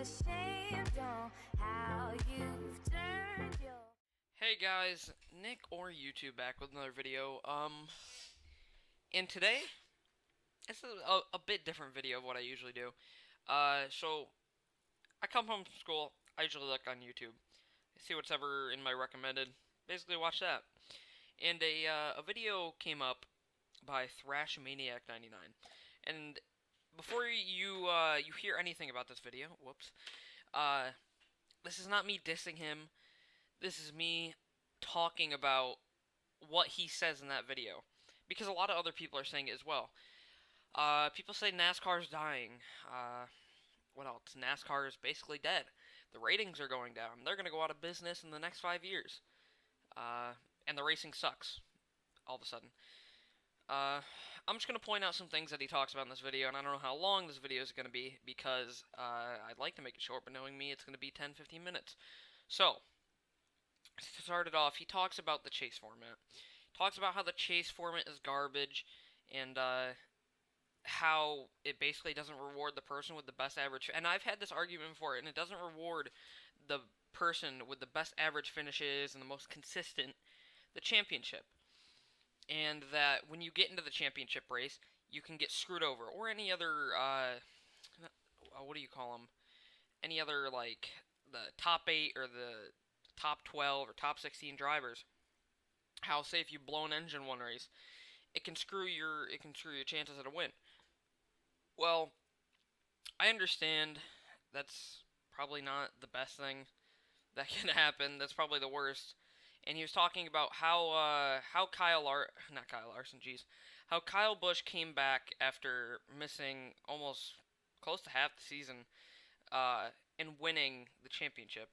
ashamed on how you've turned your... Hey guys, Nick or YouTube back with another video. And today it's a bit different video of what I usually do. So I come home from school. I usually look on YouTube, see what's ever in my recommended. Basically, watch that. And a video came up by Thrashmaniac99. And before you hear anything about this video, whoops, this is not me dissing him. This is me talking about what he says in that video, because a lot of other people are saying it as well. People say NASCAR's dying. What else? NASCAR is basically dead. The ratings are going down. They're going to go out of business in the next 5 years. And the racing sucks all of a sudden. I'm just going to point out some things that he talks about in this video, and I don't know how long this video is going to be, because I'd like to make it short, but knowing me, it's going to be 10-15 minutes. So, to start it off, he talks about the chase format. Talks about how the chase format is garbage, and how it basically doesn't reward the person with the best average. And I've had this argument before, and it doesn't reward the person with the best average finishes and the most consistent the championship. And that when you get into the championship race, you can get screwed over, or any other what do you call them? Any other, like the top 8 or the top 12 or top 16 drivers. How, say, if you blow an engine one race, it can screw your chances at a win. Well, I understand that's probably not the best thing that can happen. That's probably the worst. And he was talking about how how Kyle Busch came back after missing almost close to half the season, and winning the championship.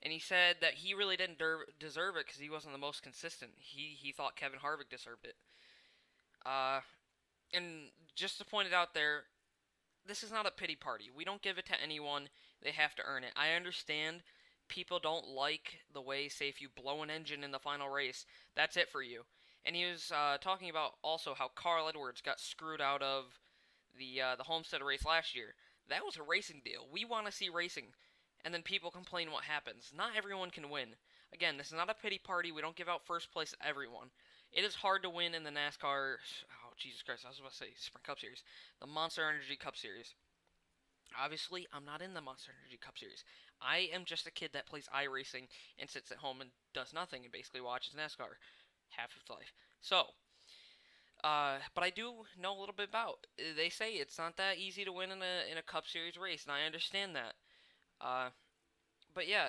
And he said that he really didn't deserve it because he wasn't the most consistent. He thought Kevin Harvick deserved it. And just to point it out there, this is not a pity party. We don't give it to anyone. They have to earn it. I understand people don't like the way, say, if you blow an engine in the final race, that's it for you. And he was talking about also how Carl Edwards got screwed out of the Homestead race last year. That was a racing deal. We want to see racing. And then people complain what happens. Not everyone can win. Again, this is not a pity party. We don't give out first place to everyone. It is hard to win in the NASCAR... Oh, Jesus Christ, I was about to say Sprint Cup Series. The Monster Energy Cup Series. Obviously, I'm not in the Monster Energy Cup Series. I am just a kid that plays iRacing and sits at home and does nothing and basically watches NASCAR half its life. So, but I do know a little bit about. They say it's not that easy to win in a Cup Series race, and I understand that. But yeah,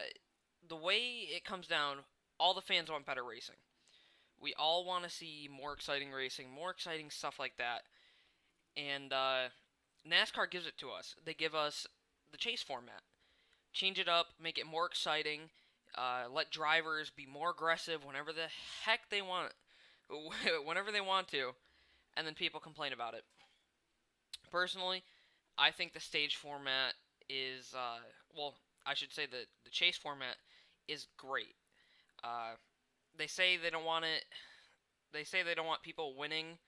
the way it comes down, all the fans want better racing. We all want to see more exciting racing, more exciting stuff like that. And NASCAR gives it to us. They give us the chase format. Change it up, make it more exciting, let drivers be more aggressive whenever the heck they want, whenever they want to, and then people complain about it. Personally, I think the stage format is, well, I should say the chase format is great. They say they don't want it. They say they don't want people winning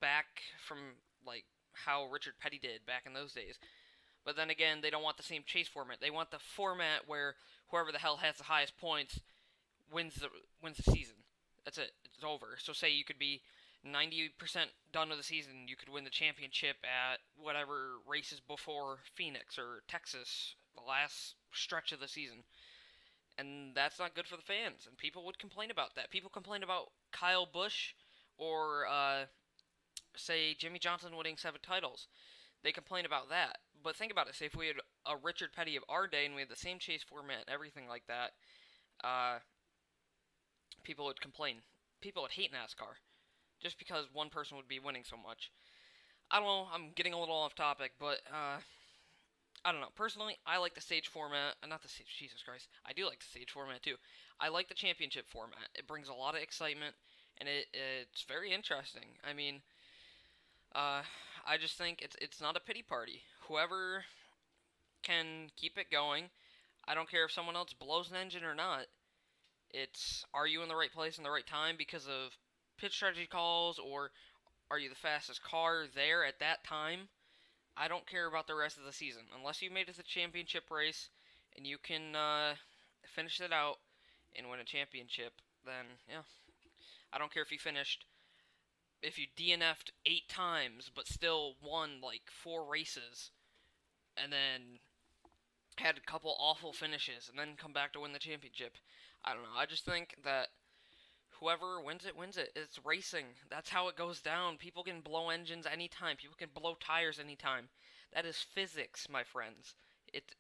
back from like how Richard Petty did back in those days. But then again, they don't want the same chase format. They want the format where whoever the hell has the highest points wins the season. That's it. It's over. So say you could be 90% done with the season, you could win the championship at whatever races before Phoenix or Texas, the last stretch of the season. And that's not good for the fans, and people would complain about that. People complain about Kyle Busch or, say, Jimmy Johnson winning 7 titles. They complain about that. But think about it. Say if we had a Richard Petty of our day and we had the same chase format and everything like that, people would complain. People would hate NASCAR just because one person would be winning so much. I don't know. I'm getting a little off topic, but I don't know. Personally, I like the stage format. Not the stage. Jesus Christ. I do like the stage format too. I like the championship format. It brings a lot of excitement, and it's very interesting. I mean, I just think it's not a pity party. Whoever can keep it going, I don't care if someone else blows an engine or not. It's, are you in the right place in the right time because of pit strategy calls, or are you the fastest car there at that time? I don't care about the rest of the season. Unless you made it to the championship race and you can finish it out and win a championship, then yeah. I don't care if you finished, if you DNF'd 8 times but still won like 4 races and then had a couple awful finishes and then come back to win the championship. I don't know. I just think that whoever wins it, wins it. It's racing. That's how it goes down. People can blow engines anytime. People can blow tires anytime. That is physics, my friends. It's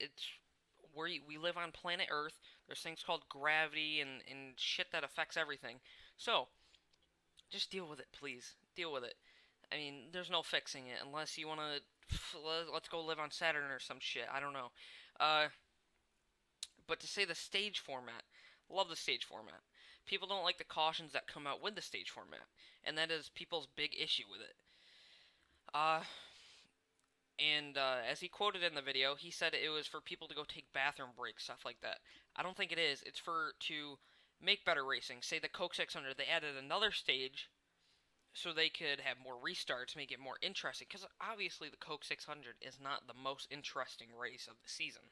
we live on planet Earth. There's things called gravity and shit that affects everything. So, just deal with it, please. Deal with it. I mean, there's no fixing it unless you want to. Let's go live on Saturn or some shit. I don't know. Uh, but to say the stage format, love the stage format. People don't like the cautions that come out with the stage format, and that is people's big issue with it. Uh, as he quoted in the video, he said it was for people to go take bathroom breaks, stuff like that. I don't think it is. It's for to make better racing. Say the Coke 600, they added another stage so they could have more restarts, make it more interesting. Because obviously the Coke 600 is not the most interesting race of the season.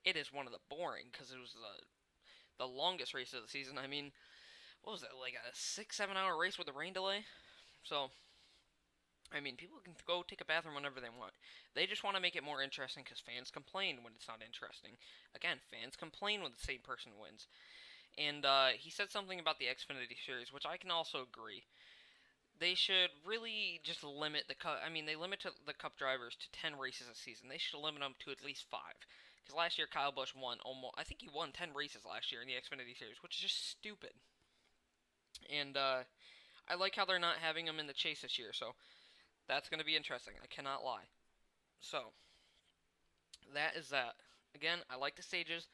It is one of the boring, because it was the longest race of the season. I mean, what was it, like a 6-7 hour race with a rain delay? So, I mean, people can go take a bathroom whenever they want. They just want to make it more interesting because fans complain when it's not interesting. Again, fans complain when the same person wins. And he said something about the Xfinity series, which I can also agree. They should really just limit the cup. I mean, they limit the cup drivers to 10 races a season. They should limit them to at least 5. Because last year Kyle Busch won almost. I think he won 10 races last year in the Xfinity series, which is just stupid. And I like how they're not having them in the chase this year. So that's going to be interesting. I cannot lie. So that is that. Again, I like the stages.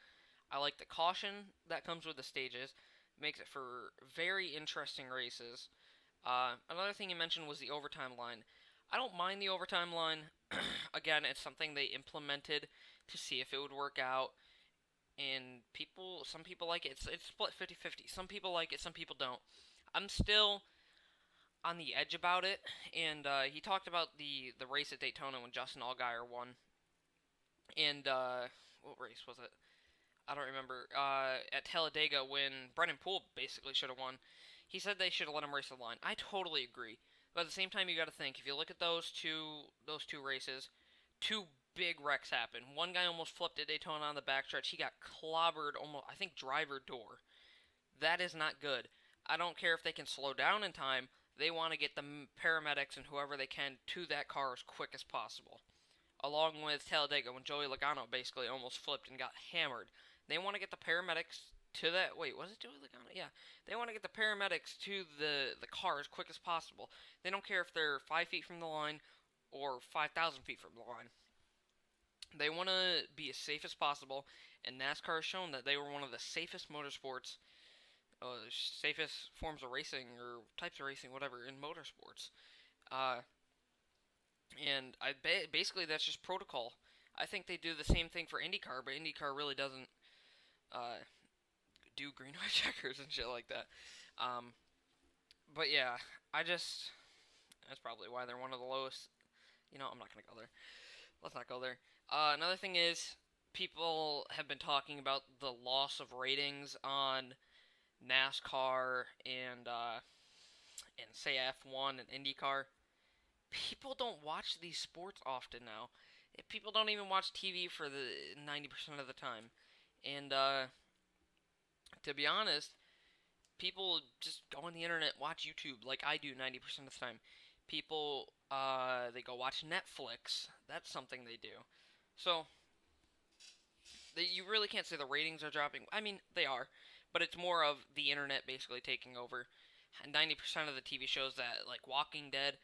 I like the caution that comes with the stages. Makes it for very interesting races. Another thing you mentioned was the overtime line. I don't mind the overtime line. Again, it's something they implemented to see if it would work out. And some people like it. It's split 50-50. Some people like it, some people don't. I'm still on the edge about it. And he talked about the race at Daytona when Justin Allgaier won. And what race was it? I don't remember. At Talladega when Brennan Poole basically should have won. He said they should have let him race the line. I totally agree. But at the same time, you got to think, if you look at those two races, 2 big wrecks happened. One guy almost flipped at Daytona on the backstretch. He got clobbered almost, I think, driver door. That is not good. I don't care if they can slow down in time. They want to get the paramedics and whoever they can to that car as quick as possible. Along with Talladega when Joey Logano basically almost flipped and got hammered. They want to get the paramedics to that. Wait, was it Joey Logano? Yeah. They want to get the paramedics to the car as quick as possible. They don't care if they're 5 feet from the line or 5,000 feet from the line. They want to be as safe as possible, and NASCAR has shown that they were one of the safest motorsports, safest forms of racing or types of racing, whatever, in motorsports. And basically that's just protocol. I think they do the same thing for IndyCar, but IndyCar really doesn't do green white checkers and shit like that. But yeah, that's probably why they're one of the lowest. I'm not gonna go there. Let's not go there. Another thing is, people have been talking about the loss of ratings on NASCAR and say F1 and IndyCar. People don't watch these sports often now. People don't even watch TV for the 90% of the time. And to be honest, people just go on the internet, watch YouTube like I do 90% of the time. People, they go watch Netflix. That's something they do. So, you really can't say the ratings are dropping. I mean, they are. But it's more of the internet basically taking over. 90% of the TV shows that, like Walking Dead,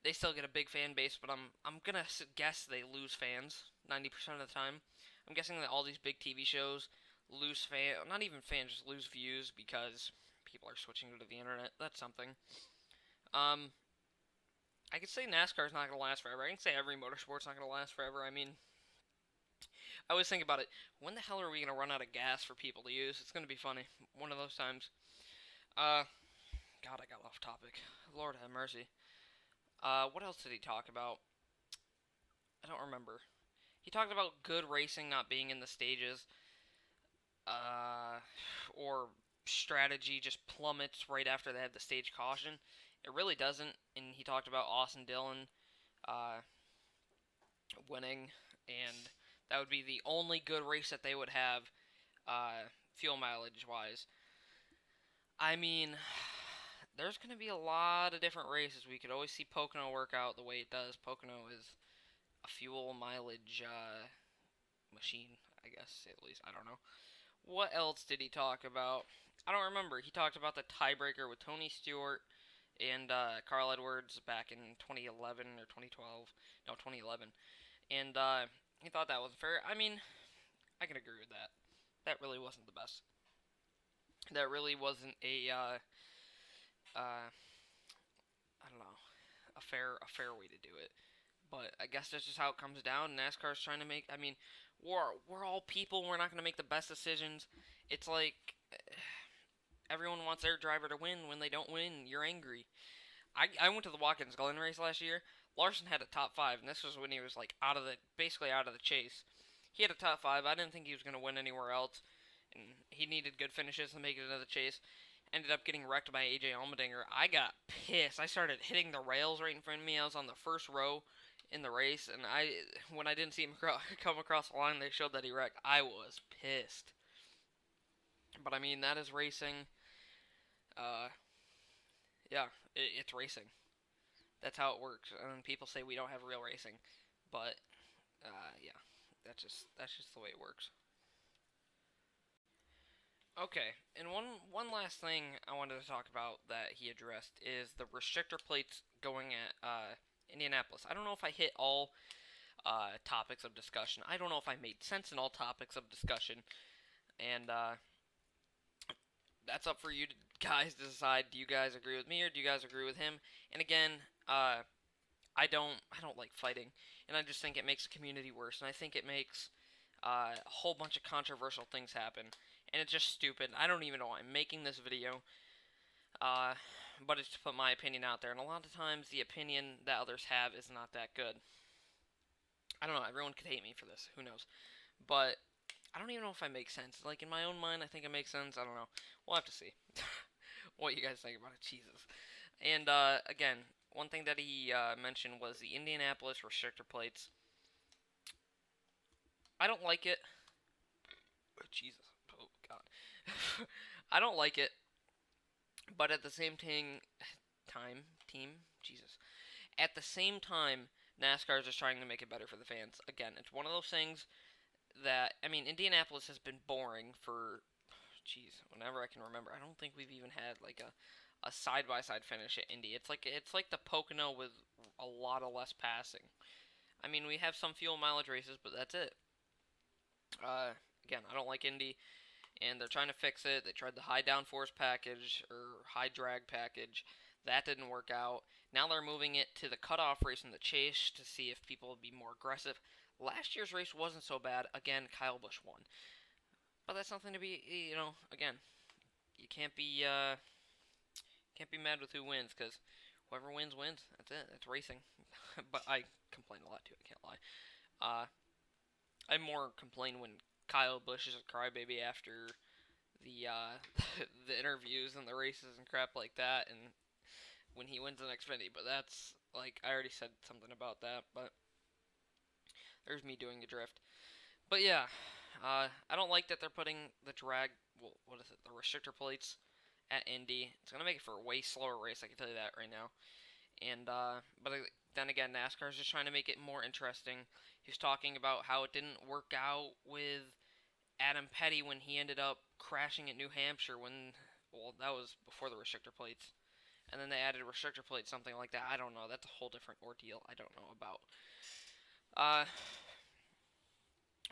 they still get a big fan base, but I'm gonna guess they lose fans 90% of the time. I'm guessing that all these big TV shows lose not even fans, just lose views because people are switching to the internet. That's something. I could say NASCAR's not gonna last forever. I can say every motorsport's not gonna last forever. I mean, I always think about it. When the hell are we gonna run out of gas for people to use? It's gonna be funny. One of those times. God, I got off topic. Lord have mercy. What else did he talk about? I don't remember. He talked about good racing not being in the stages, or strategy just plummets right after they have the stage caution. It really doesn't. And he talked about Austin Dillon uh, winning, and that would be the only good race that they would have, fuel mileage wise. I mean, there's going to be a lot of different races. We could always see Pocono work out the way it does. Pocono is a fuel mileage machine, I guess, at least. I don't know. What else did he talk about? I don't remember. He talked about the tiebreaker with Tony Stewart and Carl Edwards back in 2011 or 2012. No, 2011. And he thought that wasn't fair. I mean, I can agree with that. That really wasn't the best. That really wasn't I don't know, a fair way to do it. But I guess that's just how it comes down. NASCAR's trying to make. I mean, we're all people. We're not going to make the best decisions. It's like everyone wants their driver to win. When they don't win, you're angry. I went to the Watkins Glen race last year. Larson had a top 5, and this was when he was like basically out of the chase. He had a top 5. I didn't think he was going to win anywhere else, and he needed good finishes to make it into the chase. Ended up getting wrecked by AJ Allmendinger. I got pissed. I started hitting the rails right in front of me. I was on the first row in the race, and when I didn't see him come across the line, they showed that he wrecked. I was pissed. But I mean, that is racing. Yeah, it's racing. That's how it works. And people say we don't have real racing, but yeah, that's just the way it works. Okay, and one last thing I wanted to talk about that he addressed is the restrictor plates going at Indianapolis. I don't know if I hit all topics of discussion. I don't know if I made sense in all topics of discussion, and that's up for you guys to decide. Do you guys agree with me or do you guys agree with him? And again, I don't like fighting, and I just think it makes the community worse, and I think it makes a whole bunch of controversial things happen. And it's just stupid. I don't even know why I'm making this video. But it's to put my opinion out there. And a lot of times, the opinion that others have is not that good. I don't know. Everyone could hate me for this. Who knows? But I don't even know if I make sense. Like, in my own mind, I think it makes sense. I don't know. We'll have to see what you guys think about it. Jesus. And, again, one thing that he mentioned was the Indianapolis restrictor plates. I don't like it. Oh, Jesus. I don't like it, but at the same team, Jesus. At the same time, NASCAR is just trying to make it better for the fans. Again, it's one of those things that, I mean, Indianapolis has been boring for, whenever I can remember. I don't think we've even had like a side-by-side finish at Indy. It's like the Pocono with a lot of less passing. I mean, we have some fuel mileage races, but that's it. Again, I don't like Indy. And they're trying to fix it. They tried the high downforce package, or high drag package. That didn't work out. Now they're moving it to the cutoff race and the chase to see if people would be more aggressive. Last year's race wasn't so bad. Again, Kyle Busch won. But that's nothing to be, again, you can't be mad with who wins, because whoever wins, wins. That's it. It's racing. But I complain a lot, too. I can't lie. I more complain when Kyle Busch is a crybaby after the the interviews and the races and crap like that, and when he wins an Xfinity. But that's, like, I already said something about that, but there's me doing a drift. But yeah, I don't like that they're putting the drag, well, what is it, the restrictor plates at Indy. It's going to make it for a way slower race, I can tell you that right now. And, but then again, NASCAR is just trying to make it more interesting. He was talking about how it didn't work out with Adam Petty when he ended up crashing at New Hampshire when, well, that was before the restrictor plates. And then they added restrictor plates, something like that. I don't know. That's a whole different ordeal I don't know about.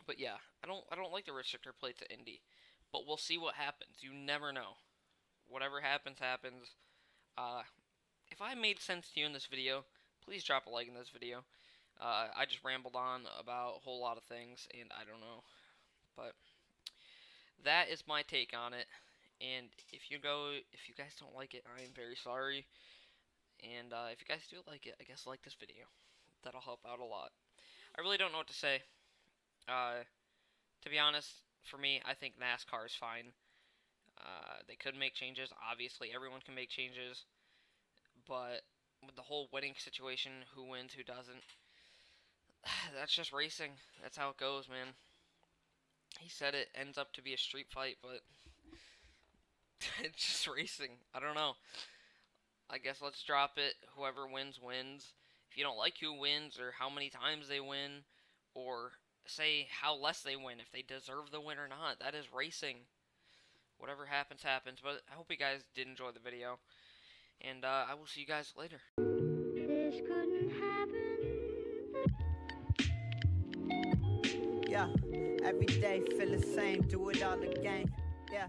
But yeah, I don't like the restrictor plates at Indy. But we'll see what happens. You never know. Whatever happens, happens. If I made sense to you in this video, please drop a like in this video. I just rambled on about a whole lot of things, and I don't know. But that is my take on it. And if you guys don't like it, I am very sorry. And if you guys do like it, I guess like this video. That'll help out a lot. I really don't know what to say. To be honest, for me, I think NASCAR is fine. They could make changes. Obviously, everyone can make changes. But with the whole winning situation, who wins, who doesn't, that's just racing. That's how it goes, man. He said it ends up to be a street fight, but it's just racing. I don't know. I guess let's drop it. Whoever wins, wins. If you don't like who wins or how many times they win, or say how less they win, if they deserve the win or not, that is racing. Whatever happens, happens. But I hope you guys did enjoy the video. And I will see you guys later. This couldn't happen. Yeah, every day feel the same, do it all again. Yeah.